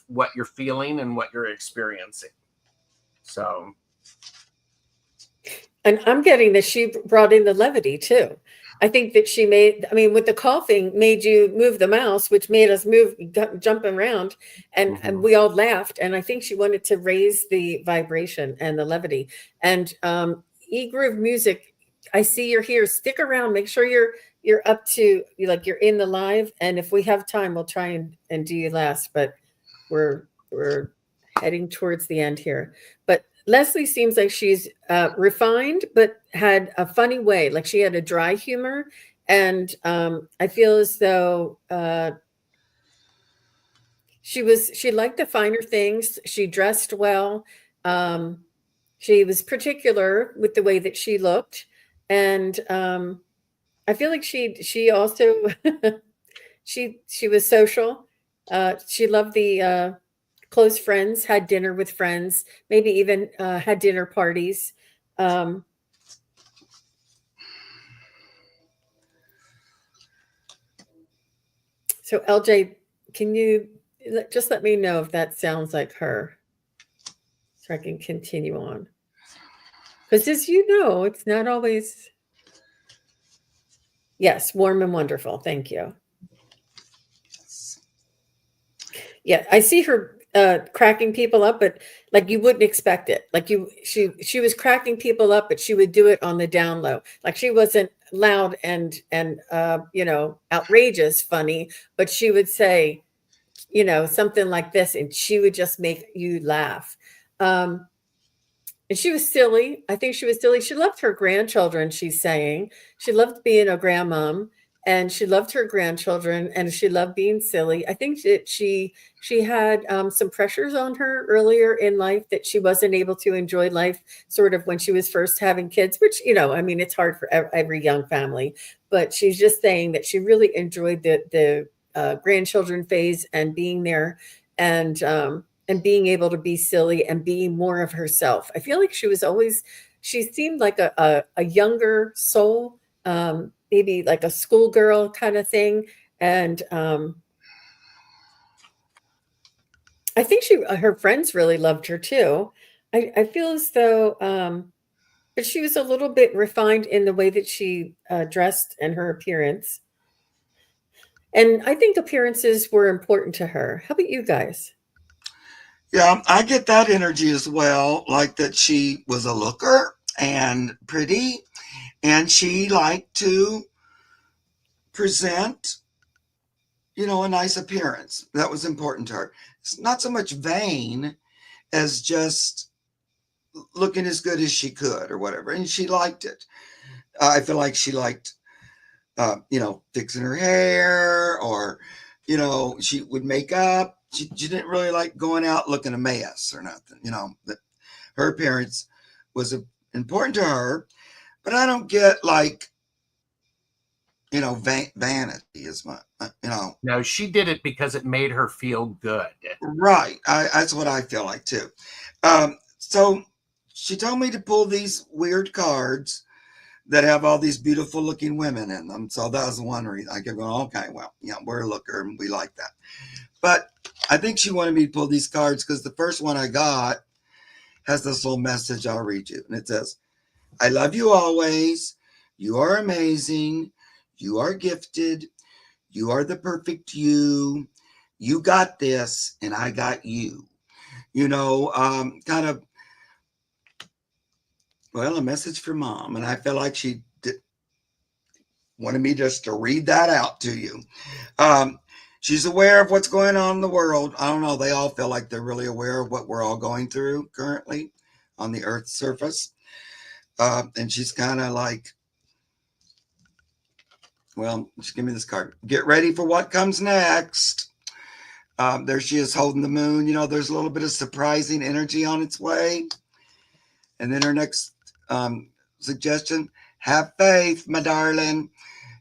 feeling and what you're experiencing. So, and I'm getting that she brought in the levity too. I think that she with the coughing, made you move the mouse, which made us move, jumping around, and we all laughed. And I think she wanted to raise the vibration and the levity. And Groove Music, I see you're here. Stick around. Make sure you're up to, you're in the live. And if we have time, we'll try and do you last. But we're heading towards the end here. But Leslie seems like she's refined, but had a funny way. Like she had a dry humor. And I feel as though she liked the finer things. She dressed well. She was particular with the way that she looked. And I feel like she also, she was social. She loved the close friends, had dinner with friends, maybe even had dinner parties. So LJ, can you just let me know if that sounds like her so I can continue on? Because as you know, it's not always. Yes, warm and wonderful. Thank you. Yeah, I see her cracking people up, but like you wouldn't expect it. Like she was cracking people up, but she would do it on the down low. Like she wasn't loud and outrageous funny, but she would say, something like this, and she would just make you laugh. And she was silly. I think she was silly. She loved her grandchildren, she's saying. She loved being a grandmom, and she loved her grandchildren, and she loved being silly. I think that she had some pressures on her earlier in life, that she wasn't able to enjoy life sort of when she was first having kids, which, I mean, it's hard for every young family. But she's just saying that she really enjoyed the grandchildren phase and being there, and being able to be silly and being more of herself. I feel like she seemed like a younger soul, maybe like a schoolgirl kind of thing. And I think her friends really loved her too. I feel as though, but she was a little bit refined in the way that she dressed and her appearance. And I think appearances were important to her. How about you guys? Yeah, I get that energy as well. Like that she was a looker and pretty, and she liked to present, a nice appearance. That was important to her. It's not so much vain as just looking as good as she could or whatever. And she liked it. I feel like she liked, fixing her hair, or, she would make up. She didn't really like going out looking a mess or nothing, that her appearance was important to her. But I don't get like, vanity as much, No, she did it because it made her feel good. Right. That's what I feel like too. So she told me to pull these weird cards that have all these beautiful looking women in them. So that was one reason I kept going, okay, well, we're a looker and we like that. But I think she wanted me to pull these cards because the first one I got has this little message I'll read you. And it says, I love you always. You are amazing. You are gifted. You are the perfect you. You got this, and I got you. Kind of, well, a message for mom. And I felt like she wanted me just to read that out to you. She's aware of what's going on in the world. I don't know. They all feel like they're really aware of what we're all going through currently on the Earth's surface. And she's kind of like, well, just give me this card. Get ready for what comes next. There she is holding the moon. There's a little bit of surprising energy on its way. And then her next suggestion, have faith, my darling.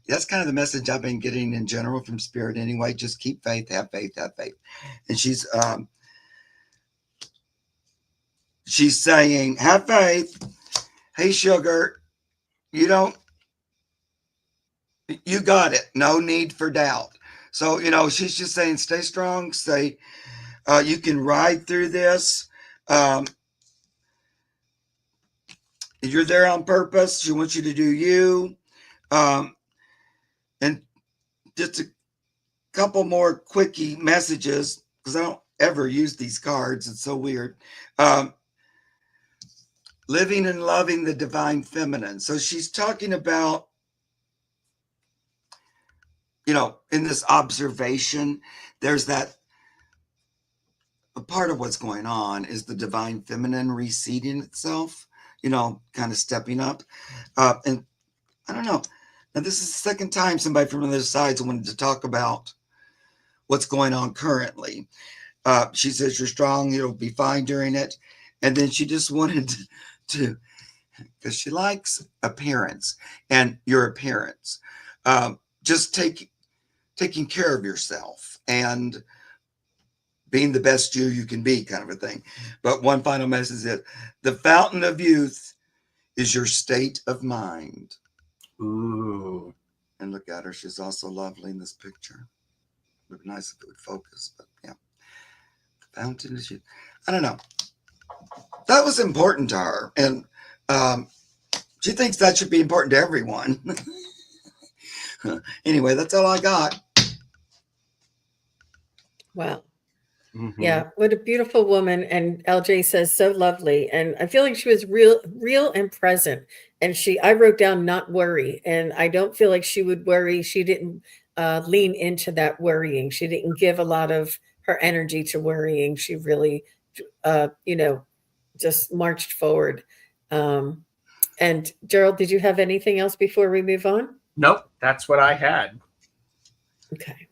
That's kind of the message I've been getting in general from Spirit anyway. Just keep faith, have faith, have faith. And she's saying, have faith. Hey, sugar, you got it. No need for doubt. So, she's just saying, stay strong. Stay, you can ride through this. You're there on purpose. She wants you to do you. And just a couple more quickie messages, because I don't ever use these cards. It's so weird. Living and loving the divine feminine. So she's talking about, in this observation, there's that a part of what's going on is the divine feminine reseeding itself, kind of stepping up. And I don't know. Now, this is the second time somebody from the other side wanted to talk about what's going on currently. She says, you're strong. You'll be fine during it. And then she just wanted to because she likes appearance and your appearance. Just taking care of yourself and being the best you can be, kind of a thing. But one final message is the fountain of youth is your state of mind. Ooh. And look at her. She's also lovely in this picture. It would be nice if it would focus, but yeah. The fountain is youth. I don't know. That was important to her. And she thinks that should be important to everyone. Anyway, that's all I got. Wow. Yeah, what a beautiful woman. And LJ says so lovely. And I feel like she was real and present. And I wrote down not worry. And I don't feel like she would worry. She didn't lean into that worrying. She didn't give a lot of her energy to worrying. She really, just marched forward. And Gerald, did you have anything else before we move on? Nope, that's what I had. Okay.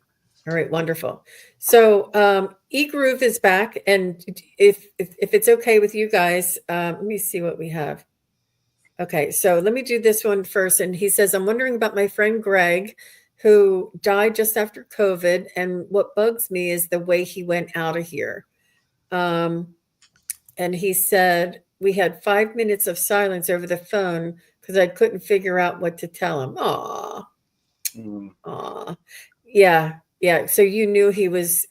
All right, wonderful. So E-Groove is back, and if it's okay with you guys, let me see what we have. Okay, so let me do this one first. And he says, I'm wondering about my friend Greg, who died just after COVID, and what bugs me is the way he went out of here. And he said, we had 5 minutes of silence over the phone because I couldn't figure out what to tell him. Aw. Aw. Yeah. Yeah. So you knew he was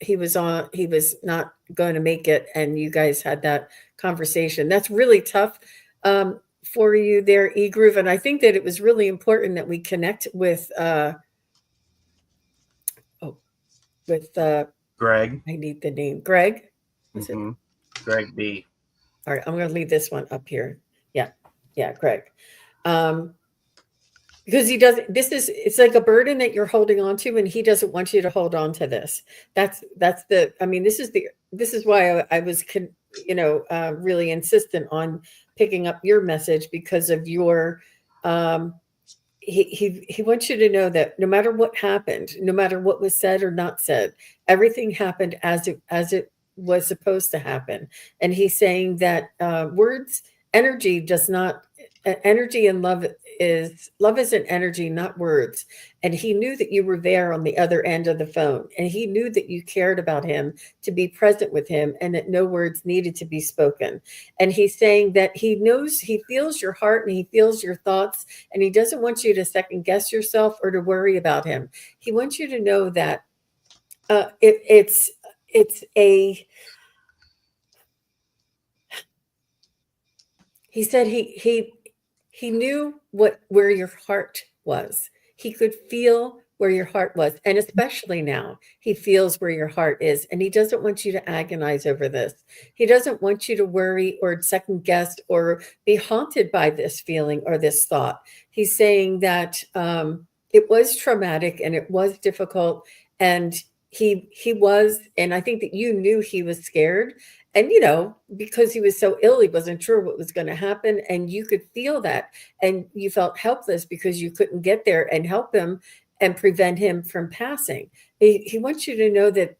not going to make it, and you guys had that conversation. That's really tough for you there, E-Groove. And I think that it was really important that we connect with Greg. I need the name. Greg? Was it? Greg B. All right, I'm going to leave this one up here. Yeah, Greg. Because he doesn't, it's like a burden that you're holding on to, and he doesn't want you to hold on to this. This is why I was, really insistent on picking up your message, because of your, he wants you to know that no matter what happened, no matter what was said or not said, everything happened as it was supposed to happen. And he's saying that energy and love is an energy, not words. And he knew that you were there on the other end of the phone, and he knew that you cared about him, to be present with him, and that no words needed to be spoken. And he's saying that he feels your heart, and he feels your thoughts, and he doesn't want you to second guess yourself or to worry about him. He wants you to know that he said he knew where your heart was. He could feel where your heart was. And especially now, he feels where your heart is. And he doesn't want you to agonize over this. He doesn't want you to worry or second guess or be haunted by this feeling or this thought. He's saying that it was traumatic and it was difficult. And he was, and I think that you knew he was scared. And, because he was so ill, he wasn't sure what was going to happen. And you could feel that. And you felt helpless because you couldn't get there and help him and prevent him from passing. He wants you to know that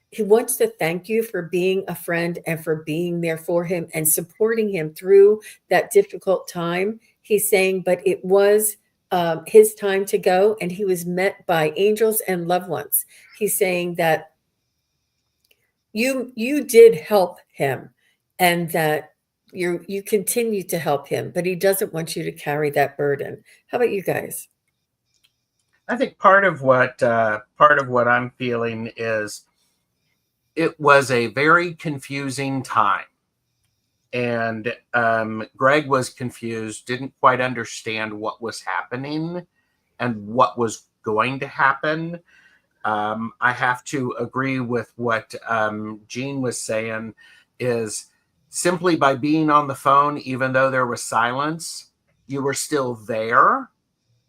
he wants to thank you for being a friend and for being there for him and supporting him through that difficult time. He's saying, but it was his time to go, and he was met by angels and loved ones. He's saying that you did help him, and that you continue to help him, but he doesn't want you to carry that burden. How about you guys? I think part of what I'm feeling is it was a very confusing time, and Greg was confused, didn't quite understand what was happening and what was going to happen. I have to agree with what Jean was saying, is simply by being on the phone, even though there was silence, you were still there.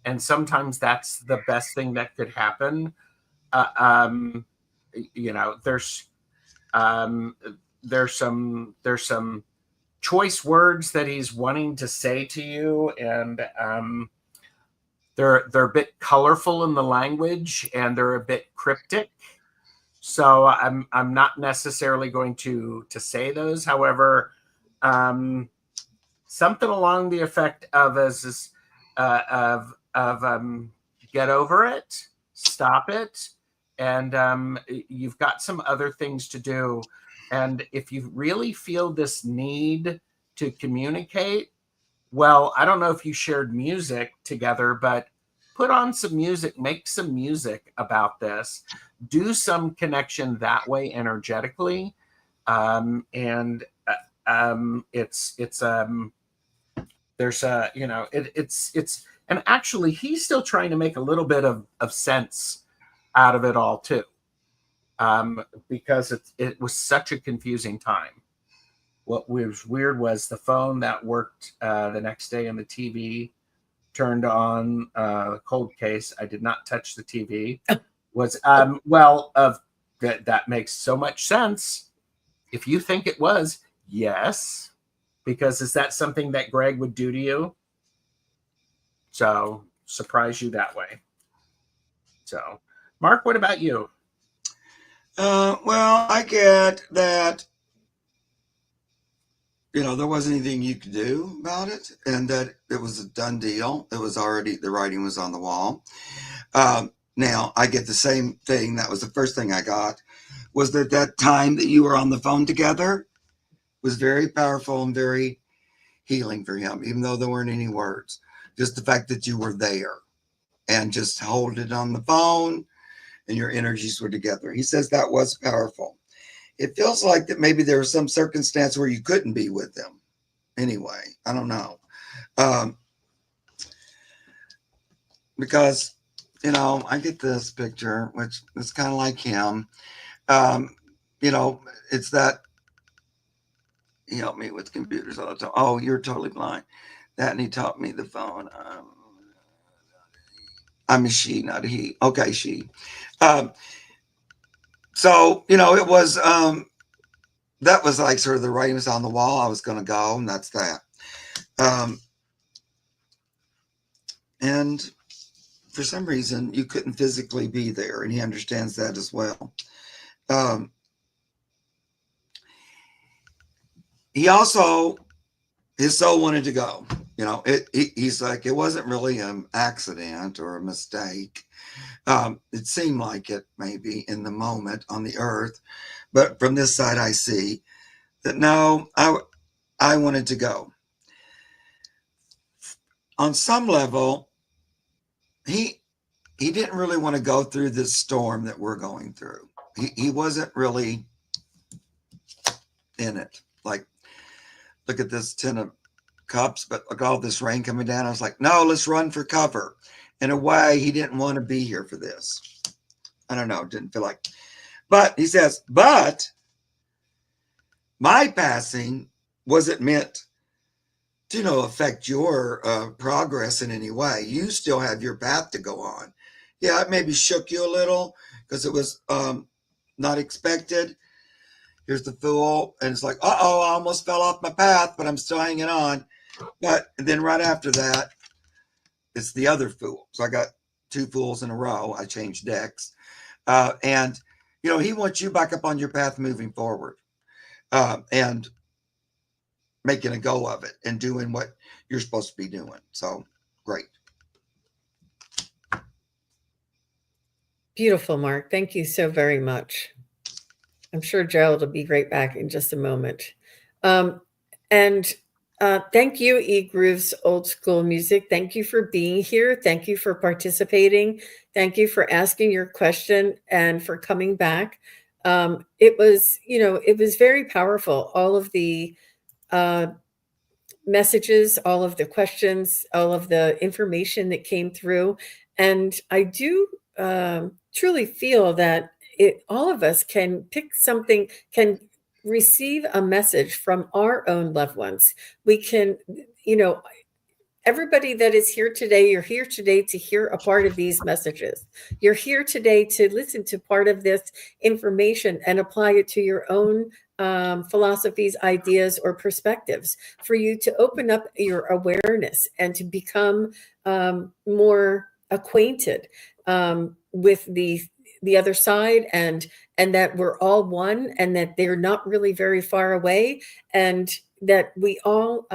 And sometimes that's the best thing that could happen. There's some choice words that he's wanting to say to you, and they're a bit colorful in the language, and they're a bit cryptic. So I'm not necessarily going to say those. However, something along the effect of get over it, stop it, and you've got some other things to do. And if you really feel this need to communicate, well, I don't know if you shared music together, but put on some music, make some music about this, do some connection that way energetically. And and actually he's still trying to make a little bit of sense out of it all too. because it was such a confusing time. What was weird was the phone that worked the next day and the TV turned on the cold case. I did not touch the TV. Was that makes so much sense. If you think it was, yes, because is that something that Greg would do to you? So surprise you that way. So, Mark, what about you? Well, I get that, there wasn't anything you could do about it, and that it was a done deal. It was already, the writing was on the wall. Now, I get the same thing. That was the first thing I got, was that time that you were on the phone together was very powerful and very healing for him, even though there weren't any words. Just the fact that you were there and just hold it on the phone and your energies were together. He says that was powerful. It feels like that maybe there was some circumstance where you couldn't be with them. Anyway, I don't know. Because, I get this picture, which is kind of like him. It's that he helped me with computers all the time. Oh, you're totally blind. That, and he taught me the phone. I'm a she, not a he. Okay, she. So, it was, that was like sort of the writing was on the wall. I was going to go, and that's that. And for some reason, you couldn't physically be there, and he understands that as well. He also, his soul wanted to go. He's like, it wasn't really an accident or a mistake. It seemed like it maybe in the moment on the earth, but from this side, I see that no, I wanted to go. On some level, he didn't really want to go through this storm that we're going through. He wasn't really in it. Like, look at this 10 of cups, but look at all this rain coming down. I was like, no, let's run for cover. In a way, he didn't want to be here for this. I don't know, didn't feel like. But he says, but my passing wasn't meant to, affect your progress in any way. You still have your path to go on. Yeah, it maybe shook you a little because it was not expected. Here's the Fool, and it's like, uh-oh, I almost fell off my path, but I'm still hanging on. But then right after that, it's the other Fool. So I got 2 Fools in a row. I changed decks. And, he wants you back up on your path moving forward and making a go of it and doing what you're supposed to be doing. So great. Beautiful, Mark. Thank you so very much. I'm sure Gerald will be right back in just a moment. And thank you, E-Groove's Old School Music. Thank you for being here. Thank you for participating. Thank you for asking your question and for coming back. It was very powerful. All of the messages, all of the questions, all of the information that came through. And I do truly feel that all of us can pick something, can receive a message from our own loved ones. We can, everybody that is here today, you're here today to hear a part of these messages. You're here today to listen to part of this information and apply it to your own philosophies, ideas, or perspectives, for you to open up your awareness and to become more acquainted with the other side, and that we're all one, and that they're not really very far away, and that we all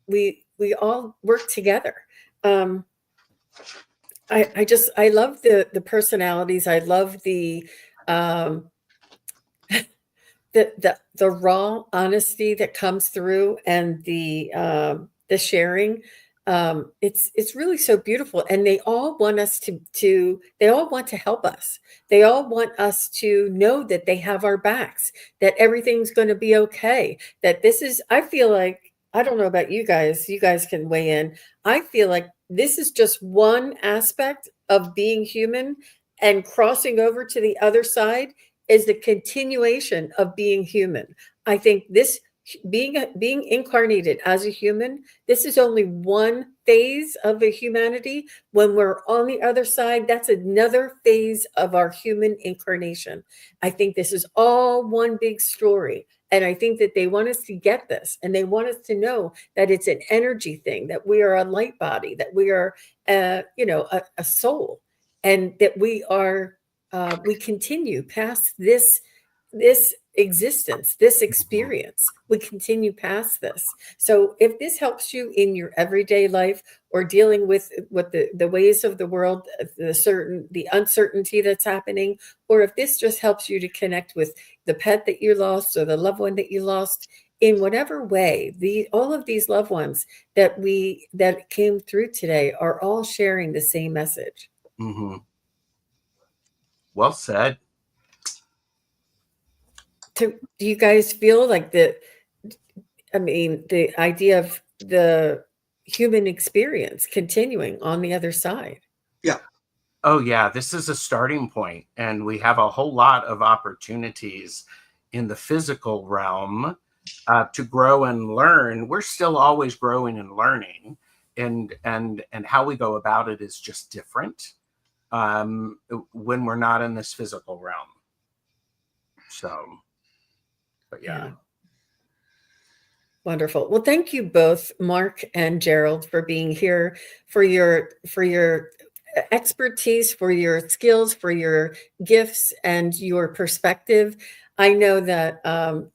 we all work together. I love the personalities. I love the raw honesty that comes through, and the sharing. It's really so beautiful, and they all want us they all want to help us. They all want us to know that they have our backs, that everything's going to be okay, that I feel like, I don't know about you guys can weigh in. I feel like this is just one aspect of being human And crossing over to the other side is the continuation of being human. I think this being incarnated as a human, this is only one phase of a humanity. When we're on the other side, that's another phase of our human incarnation. I think this is all one big story. And I think that they want us to get this, and they want us to know that it's an energy thing, that we are a light body, that we are, a soul, and that we are, we continue past this existence, this experience. We continue past this. So if this helps you in your everyday life, or dealing with what the ways of the world, the uncertainty that's happening, or if this just helps you to connect with the pet that you lost or the loved one that you lost, in whatever way, all of these loved ones that came through today are all sharing the same message. Mm-hmm. Well said. Do you guys feel like the idea of the human experience continuing on the other side? Yeah. Oh, yeah. This is a starting point, and we have a whole lot of opportunities in the physical realm to grow and learn. We're still always growing and learning, and how we go about it is just different when we're not in this physical realm. So, but yeah. Wonderful. Well, thank you both, Mark and Gerald, for being here, for your expertise, for your skills, for your gifts, and your perspective. I know that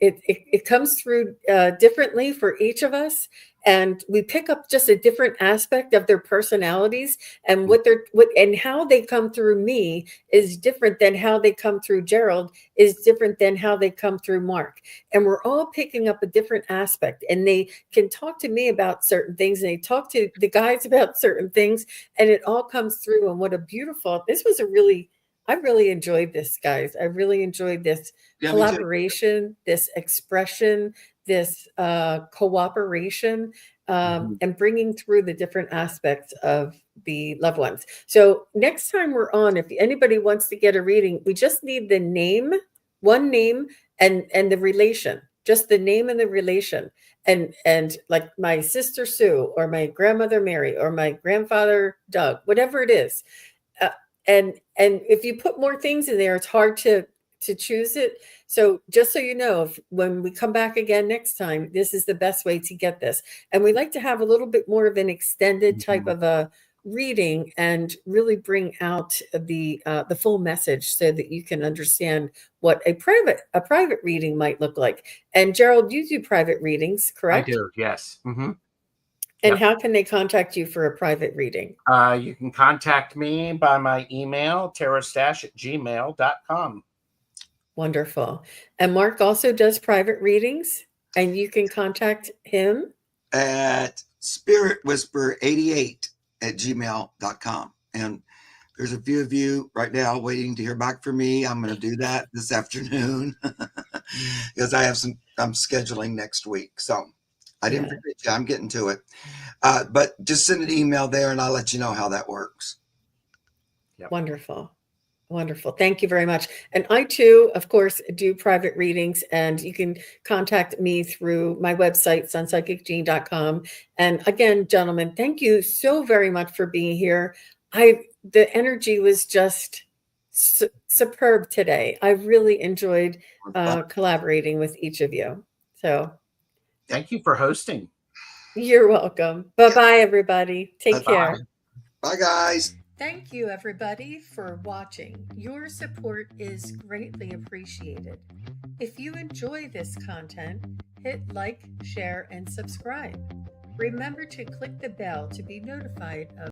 it comes through differently for each of us, and we pick up just a different aspect of their personalities, and and how they come through me is different than how they come through Gerald, is different than how they come through Mark. And we're all picking up a different aspect, and they can talk to me about certain things, and they talk to the guys about certain things, and it all comes through. And what a beautiful, I really enjoyed this, guys. I really enjoyed this collaboration, this expression, this cooperation, and bringing through the different aspects of the loved ones. So next time we're on, if anybody wants to get a reading, we just need the name, one name, and the relation, just the name and the relation. And like my sister Sue, or my grandmother Mary, or my grandfather Doug, whatever it is. And if you put more things in there, it's hard to choose it. So just so you know, when we come back again next time, this is the best way to get this. And we like to have a little bit more of an extended type of a reading, and really bring out the full message, so that you can understand what a private reading might look like. And Gerald, you do private readings, correct? I do, yes. Mm-hmm. And how can they contact you for a private reading? You can contact me by my email, tarotstache@gmail.com. Wonderful. And Mark also does private readings, and you can contact him at spiritwhisper88@gmail.com. And there's a few of you right now waiting to hear back from me. I'm going to do that this afternoon because I'm scheduling next week. So I didn't forget you. I'm getting to it. But just send an email there, and I'll let you know how that works. Yep. Wonderful. Wonderful. Thank you very much. And I too, of course, do private readings, and you can contact me through my website, SunPsychic.com. And again, gentlemen, thank you so very much for being here. The energy was just superb today. I really enjoyed collaborating with each of you. So thank you for hosting. You're welcome. Bye-bye, everybody. Take care. Bye, guys. Thank you, everybody, for watching. Your support is greatly appreciated. If you enjoy this content, hit like, share, and subscribe. Remember to click the bell to be notified of